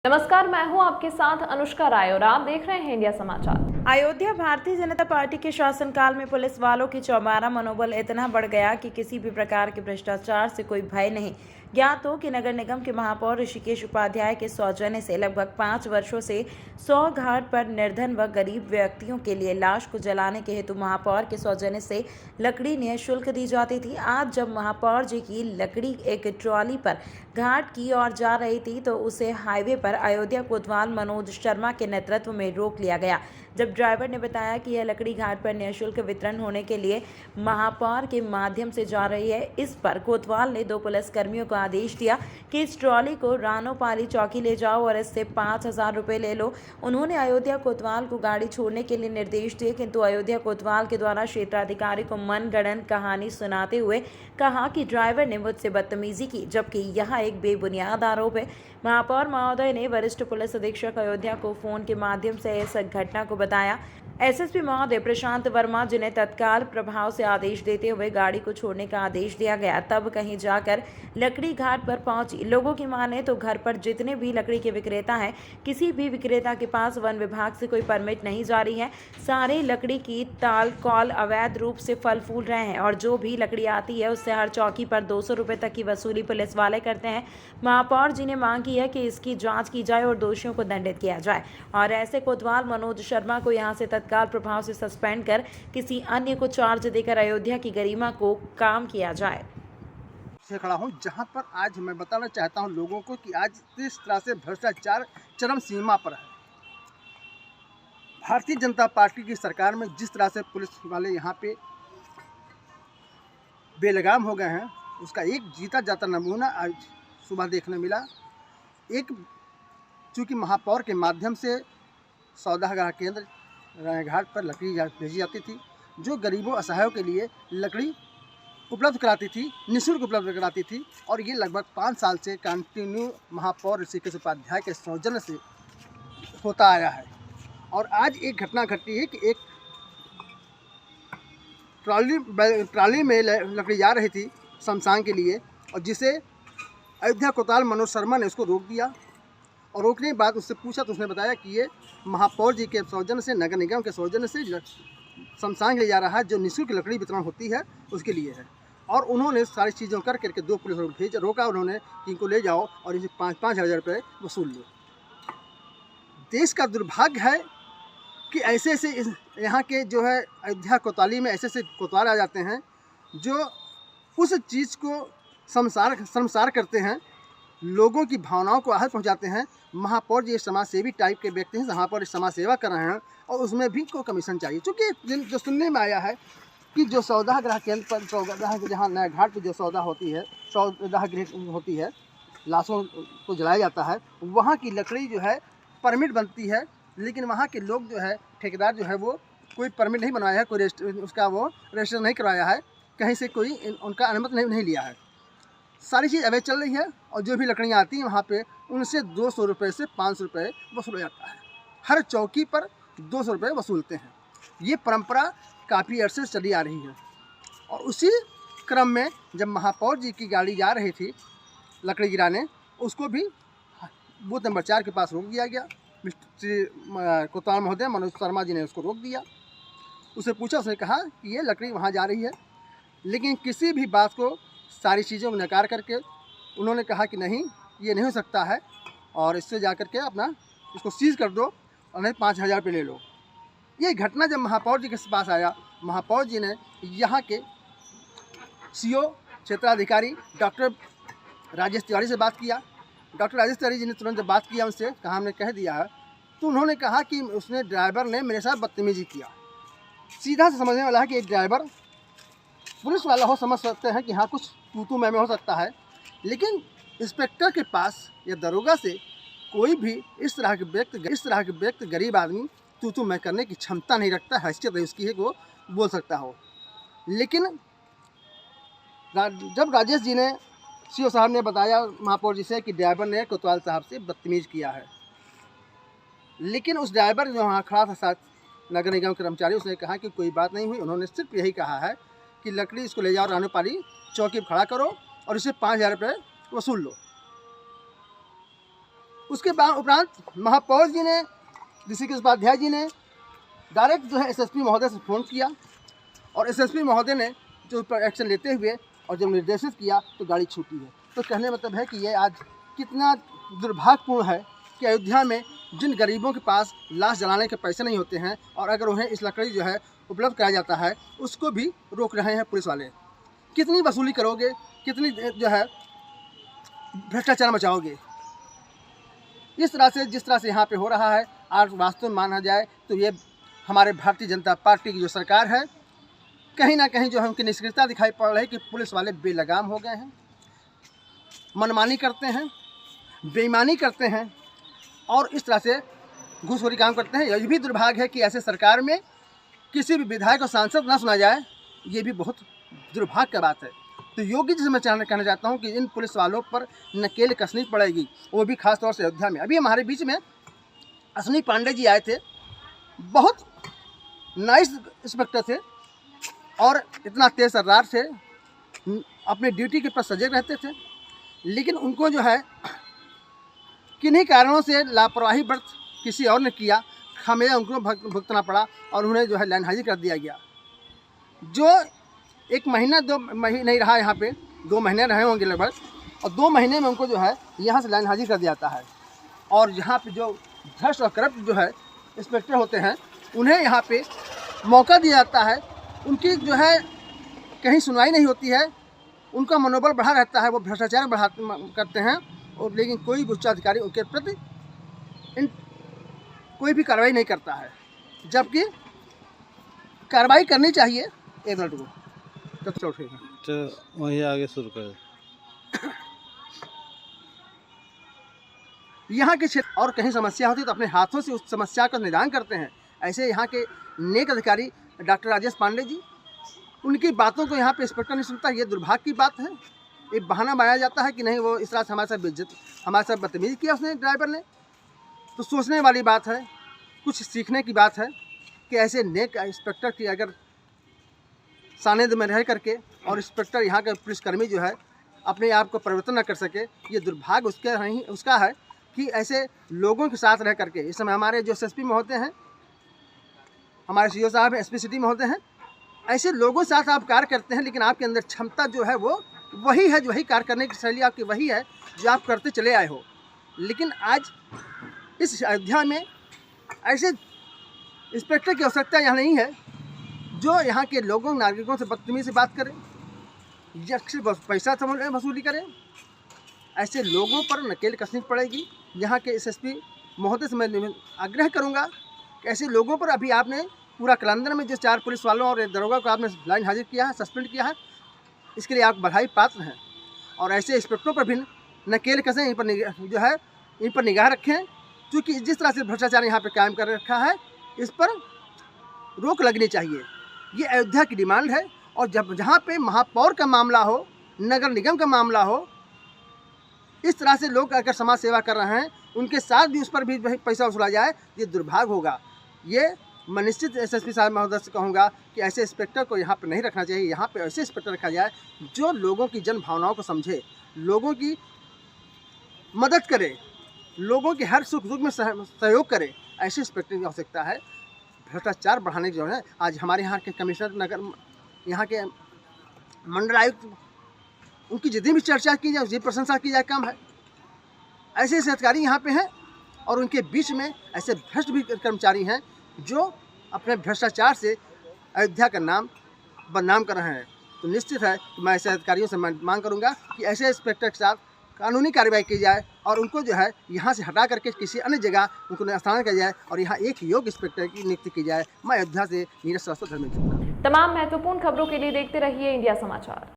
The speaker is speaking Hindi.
नमस्कार, मैं हूं आपके साथ अनुष्का राय और आप देख रहे हैं इंडिया समाचार। अयोध्या भारतीय जनता पार्टी के शासनकाल में पुलिस वालों की चौबारा मनोबल इतना बढ़ गया कि किसी भी प्रकार के भ्रष्टाचार से कोई भय नहीं। ज्ञात हो कि नगर निगम के महापौर ऋषिकेश उपाध्याय के सौजन्य से लगभग 5 वर्षों से 100 घाट पर निर्धन व गरीब व्यक्तियों के लिए लाश को जलाने के हेतु महापौर के सौजन्य से लकड़ी निःशुल्क दी जाती थी। आज जब महापौर जी की लकड़ी एक ट्रॉली पर घाट की ओर जा रही थी तो उसे हाईवे पर अयोध्या कोतवाल मनोज शर्मा के नेतृत्व में रोक लिया गया। जब ड्राइवर ने बताया कि यह लकड़ी घाट पर निःशुल्क वितरण होने के लिए महापौर के माध्यम से जा रही है, इस पर कोतवाल ने 2 पुलिसकर्मियों को आदेश दिया कि इस ट्रॉली को रानोपाली चौकी ले जाओ और इससे 5,000 रुपये ले लो। उन्होंने अयोध्या कोतवाल को गाड़ी छोड़ने के लिए निर्देश दिए, किंतु अयोध्या कोतवाल के द्वारा क्षेत्राधिकारी को मनगढ़ंत कहानी सुनाते हुए कहा कि ड्राइवर ने मुझसे बदतमीजी की, जबकि यह एक बेबुनियाद आरोप है। महापौर महोदय ने वरिष्ठ पुलिस अधीक्षक अयोध्या को फोन के माध्यम से इस घटना को बताया। एसएसपी महोदय प्रशांत वर्मा, जिन्हें तत्काल प्रभाव से आदेश देते हुए गाड़ी को छोड़ने का आदेश दिया गया, तब कहीं जाकर लकड़ी घाट पर पहुंची। लोगों की माने तो घर पर जितने भी लकड़ी के विक्रेता हैं, किसी भी विक्रेता के पास वन विभाग से कोई परमिट नहीं जारी है। सारे लकड़ी की ताल कॉल अवैध रूप से फल फूल रहे हैं और जो भी लकड़ी आती है उससे हर चौकी पर 200 रुपये तक की वसूली पुलिस वाले करते हैं। महापौर जी ने मांग की है कि इसकी जांच की जाए और दोषियों को दंडित किया जाए और ऐसे कोतवाल मनोज शर्मा को यहां से तत्काल प्रभाव से सस्पेंड कर किसी अन्य को चार्ज देकर अयोध्या की गरिमा को काम किया जाए। से खड़ा हूं जहां पर आज मैं बताना चाहता हूं लोगों को कि आज किस तरह से भ्रष्टाचार चरम सीमा पर है। भारतीय जनता पार्टी की सरकार में जिस तरह से पुलिस वाले यहां पे बेलगाम हो गए हैं, उसका एक जीता जाता नमूना आज सुबह देखने मिला। एक चूँकि महापौर के माध्यम से सौदागर केंद्र घाट पर लकड़ी भेजी जाती थी, जो गरीबों असहायों के लिए लकड़ी उपलब्ध कराती थी, निःशुल्क उपलब्ध कराती थी, और ये लगभग 5 साल से कंटिन्यू महापौर ऋषिकेश उपाध्याय के सौजन्य से होता आया है। और आज एक घटना घटी है कि एक ट्रॉली में लकड़ी जा रही थी शमशान के लिए, और जिसे अयोध्या कोतवाल मनोज शर्मा ने उसको रोक दिया। और रोकने के बाद उससे पूछा तो उसने बताया कि ये महापौर जी के सौजन्य से, नगर निगम के सौजन्य से शमशान के लिए जा रहा है, जो निःशुल्क लकड़ी वितरण होती है उसके लिए है। और उन्होंने सारी चीज़ों कर करके 2 पुलिस रोका उन्होंने कि इनको ले जाओ और इसे 5-5 हज़ार रुपये वसूल लो। देश का दुर्भाग्य है कि ऐसे ऐसे यहाँ के जो है अयोध्या कोतवाली में ऐसे ऐसे कोतवाल आ जाते हैं जो उस चीज़ को शर्मसार करते हैं, लोगों की भावनाओं को आहत पहुंचाते हैं। महापौर जी समाज सेवी टाइप के व्यक्ति हैं, जहाँ पर समाज सेवा कर रहे हैं और उसमें भी को कमीशन चाहिए। चूँकि जो सुनने में आया है कि जो सौदागर केंद्र पर सौदागर जहाँ नया घाट पर जो सौदा होती है, सौदागर होती है, लाशों को जलाया जाता है, वहाँ की लकड़ी जो है परमिट बनती है, लेकिन वहाँ के लोग जो है ठेकेदार जो है वो कोई परमिट नहीं बनवाया है, कोई उसका वो रजिस्टर नहीं करवाया है, कहीं से कोई उनका अनुमति नहीं लिया है। सारी चीज़ अवैध चल रही है और जो भी लकड़ियाँ आती हैं वहाँ पे उनसे 200 रुपये से 500 रुपये वसूला जाता है। हर चौकी पर 200 रुपये वसूलते हैं। ये परंपरा काफ़ी अरसे से चली आ रही है। और उसी क्रम में जब महापौर जी की गाड़ी जा रही थी लकड़ी गिराने, उसको भी बूथ नंबर 4 के पास रोक दिया गया। श्री कोतवाल महोदय मनोज शर्मा जी ने उसको रोक दिया। उसे पूछा, उसने कहा कि ये लकड़ी वहाँ जा रही है, लेकिन किसी भी बात को, सारी चीज़ों को नकार करके उन्होंने कहा कि नहीं, ये नहीं हो सकता है और इससे जा कर के अपना इसको सीज़ कर दो और नहीं 5,000 रुपये ले लो। ये घटना जब महापौर जी के पास आया, महापौर जी ने यहाँ के सीओ क्षेत्राधिकारी डॉक्टर राजेश तिवारी से बात किया। डॉक्टर राजेश तिवारी जी ने तुरंत जब बात किया उनसे, कहा हमने कह दिया है, तो उन्होंने कहा कि उसने ड्राइवर ने मेरे साथ बदतमीजी किया। सीधा से समझने वाला है कि एक ड्राइवर पुलिस वाला हो, समझ सकते हैं कि हाँ कुछ तू मैं हो सकता है, लेकिन इंस्पेक्टर के पास या दरोगा से कोई भी इस तरह के व्यक्ति गरीब आदमी तू मैं करने की क्षमता नहीं रखता, हैसियत नहीं उसकी है कि वो बोल सकता हो। लेकिन जब राजेश जी ने, सीओ साहब ने बताया महापौर जी से कि ड्राइवर ने कोतवाल साहब से बदतमीज किया है, लेकिन उस ड्राइवर जो वहाँ खड़ा था साथ नगर निगम कर्मचारी, उसने कहा कि कोई बात नहीं हुई। उन्होंने सिर्फ यही कहा है कि लकड़ी इसको ले जाओ रानोपाली चौकी पर खड़ा करो और इसे 5,000 रुपये वसूल लो। उसके बाद उपरांत महापौर जी ने, ऋषिकेश उपाध्याय जी ने डायरेक्ट जो है एसएसपी महोदय से फ़ोन किया और एसएसपी महोदय ने जो उस पर एक्शन लेते हुए और जब निर्देशित किया तो गाड़ी छूटी है। तो कहने मतलब है कि ये आज कितना दुर्भाग्यपूर्ण है कि अयोध्या में जिन गरीबों के पास लाश जलाने के पैसे नहीं होते हैं और अगर उन्हें इस लकड़ी जो है उपलब्ध कराया जाता है उसको भी रोक रहे हैं पुलिस वाले। कितनी वसूली करोगे, कितनी जो है भ्रष्टाचार मचाओगे। इस तरह से जिस तरह से यहाँ पे हो रहा है, आज वास्तव में माना जाए तो ये हमारे भारतीय जनता पार्टी की जो सरकार है, कहीं ना कहीं जो है उनकी निष्क्रियता दिखाई पड़ रही है कि पुलिस वाले बेलगाम हो गए हैं, मनमानी करते हैं, बेईमानी करते हैं और इस तरह से घूसखोरी काम करते हैं। यह भी दुर्भाग्य है कि ऐसे सरकार में किसी भी विधायक और सांसद ना सुना जाए, ये भी बहुत दुर्भाग्य की बात है। तो योगी जी से मैं कहना चाहता हूँ कि इन पुलिस वालों पर नकेल कसनी पड़ेगी, वो भी खास तौर से अयोध्या में। अभी हमारे बीच में अश्विनी पांडे जी आए थे, बहुत नाइस इंस्पेक्टर थे और इतना तेज तर्रार थे, अपने ड्यूटी के पर सजग रहते थे, लेकिन उनको जो है किन्हीं कारणों से लापरवाही बर्त किसी और ने किया, खामियाजा उनको भुगतना पड़ा और उन्हें जो है लाइन हाजिर कर दिया गया। जो 1 महीना 2 महीने नहीं रहा यहाँ पे, 2 महीने रहे होंगे लगभग, और 2 महीने में उनको जो है यहाँ से लाइन हाजिर कर दिया जाता है। और यहाँ पे जो भ्रष्ट और करप्ट जो है इंस्पेक्टर होते हैं, उन्हें यहाँ पे मौका दिया जाता है, उनकी जो है कहीं सुनवाई नहीं होती है, उनका मनोबल बढ़ा रहता है, वो भ्रष्टाचार करते हैं और लेकिन कोई उच्च अधिकारी उनके प्रति कोई भी कार्रवाई नहीं करता है, जबकि कार्रवाई करनी चाहिए। 1 मिनट को तब से उठेगा तो वहीं आगे शुरू करें। यहाँ के क्षेत्र और कहीं समस्या होती है तो अपने हाथों से उस समस्या का निदान करते हैं। ऐसे यहाँ के नेक अधिकारी डॉक्टर राजेश पांडे जी, उनकी बातों को यहाँ पे इंस्पेक्टर नहीं सुनता, ये दुर्भाग्य की बात है। एक बहाना बनाया जाता है कि नहीं वो इस तरह से हमारे साथ बेइज्जत, हमारे साथ बदतमीज़ी किया उसने ड्राइवर ने। तो सोचने वाली बात है, कुछ सीखने की बात है कि ऐसे नेक इंस्पेक्टर की अगर सानिध्य में रह करके और इंस्पेक्टर यहाँ के पुलिसकर्मी जो है अपने आप को परिवर्तन न कर सके, ये दुर्भाग्य उसका है कि ऐसे लोगों के साथ रह करके। इस समय हमारे जो एसएसपी महोदय हैं, हमारे सीओ साहब हैं, एसपी सिटी महोदय हैं, ऐसे लोगों के साथ आप कार्य करते हैं, लेकिन आपके अंदर क्षमता जो है वो वही है, जो वही कार्य करने की शैली आपकी वही है जो आप करते चले आए हो। लेकिन आज इस अयोध्या में ऐसे इंस्पेक्टर की आवश्यकता यहाँ नहीं है जो यहाँ के लोगों नागरिकों से बदतमीजी से बात करें या पैसा वसूली करें। ऐसे लोगों पर नकेल कसनी पड़ेगी। यहाँ के एसएसपी महोदय से मैं आग्रह करूँगा कि ऐसे लोगों पर अभी आपने पूरा कलंदर में जो 4 पुलिस वालों और दरोगा को आपने लाइन हाजिर किया है, सस्पेंड किया है, इसके लिए आप बधाई पात्र हैं। और ऐसे इंस्पेक्टरों पर भी नकेल कसें, इन पर निगाह रखें, क्योंकि जिस तरह से भ्रष्टाचार यहाँ पे कायम कर रखा है, इस पर रोक लगनी चाहिए। ये अयोध्या की डिमांड है। और जब जहाँ पे महापौर का मामला हो, नगर निगम का मामला हो, इस तरह से लोग अगर समाज सेवा कर रहे हैं, उनके साथ भी उस पर भी पैसा वसूला जाए, ये दुर्भाग्य होगा। ये मैं निश्चित एसएसपी साहब महोदय से कहूँगा कि ऐसे इंस्पेक्टर को यहाँ पे नहीं रखना चाहिए। यहाँ पे ऐसे इंस्पेक्टर रखा जाए जो लोगों की जन भावनाओं को समझे, लोगों की मदद करे, लोगों के हर सुख दुख में सहयोग करे। ऐसे इंस्पेक्टर की आवश्यकता है। भ्रष्टाचार बढ़ाने की जो है, आज हमारे यहाँ के कमिश्नर, नगर यहाँ के मंडल आयुक्त, उनकी जितनी भी चर्चा की जाए, उसकी प्रशंसा की जाए कम है। ऐसे ऐसे अधिकारी यहाँ पे हैं और उनके बीच में ऐसे भ्रष्ट भी कर्मचारी हैं जो अपने भ्रष्टाचार से अयोध्या का नाम बदनाम कर रहे हैं। तो निश्चित है कि मैं ऐसे अधिकारियों से मांग करूँगा कि ऐसे इंस्पेक्टर के साथ कानूनी कार्रवाई की जाए और उनको जो है यहाँ से हटा करके किसी अन्य जगह उनको स्थानांतरित किया जाए और यहाँ एक योग्य इंस्पेक्टर की नियुक्ति की जाए। मैं अयोध्या से नीरज श्रीवास्तव, धर्मेंद्र। तमाम महत्वपूर्ण खबरों के लिए देखते रहिए इंडिया समाचार।